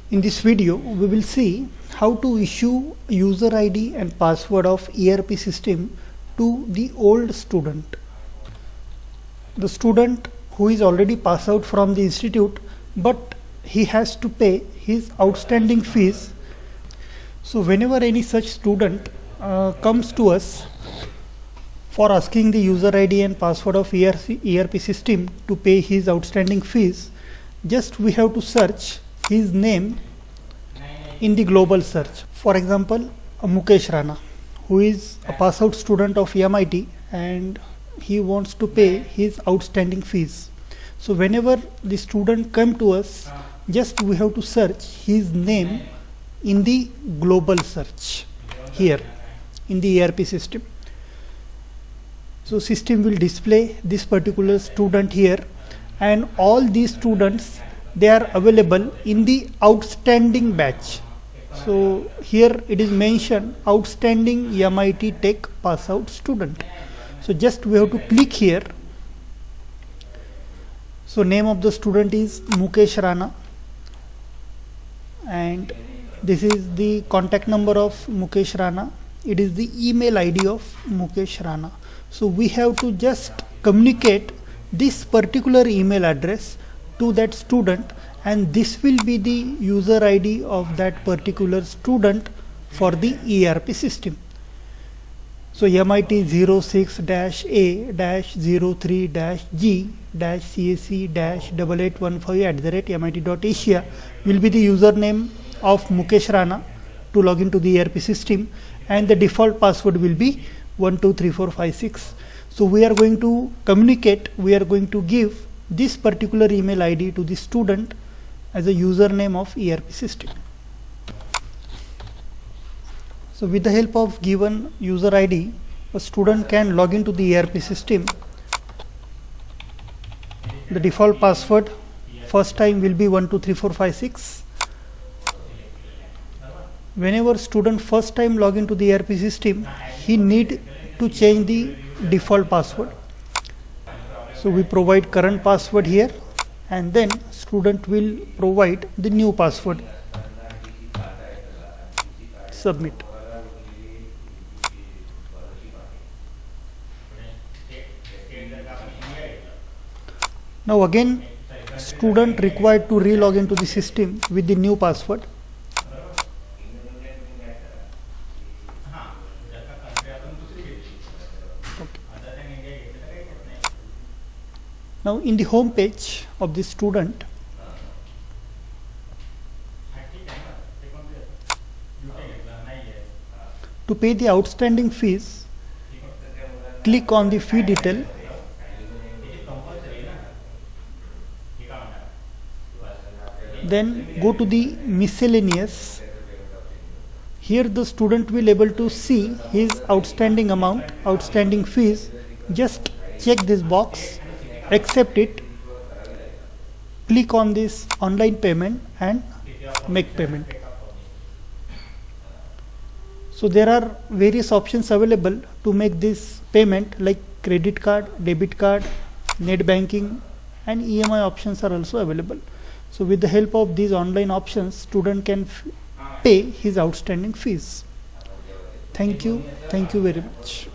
In this video, we will see how to issue user ID and password of ERP system to the old student. The student who is already passed out from the institute, but he has to pay his outstanding fees. So whenever any such student comes to us for asking the user ID and password of ERP system to pay his outstanding fees, just we have to search his name in the global search. For example, Mukesh Rana, who is a pass out student of MIT and he wants to pay his outstanding fees. So whenever the student come to us, just we have to search his name in the global search here in the ERP system. So system will display this particular student here, and all these students, they are available in the outstanding batch. So here it is mentioned outstanding MIT Tech pass out student. So just we have to click here. So name of the student is Mukesh Rana, and this is the contact number of Mukesh Rana. It is the email ID of Mukesh Rana. So we have to just communicate this particular email address to that student, and this will be the user ID of that particular student for the ERP system. So MIT 06-A-03-G-CAC-8815@MIT.Asia will be the username of Mukesh Rana to log into the ERP system, and the default password will be 123456. So we are going to communicate, we are going to give this particular email ID to the student as a username of ERP system. So with the help of given user ID, a student can log into the ERP system. The default password first time will be 123456. Whenever student first time log into the ERP system, he need to change the default password. So we provide current password here, and then student will provide the new password. Submit. Now again, student required to re-log into the system with the new password. Now in the home page of the student, to pay the outstanding fees, click on the fee detail. Then go to the miscellaneous. Here the student will able to see his outstanding amount, outstanding fees. Just check this box, accept it, click on this online payment and make payment. So there are various options available to make this payment, like credit card, debit card, net banking, and EMI options are also available. So with the help of these online options, student can pay his outstanding fees. Thank you very much.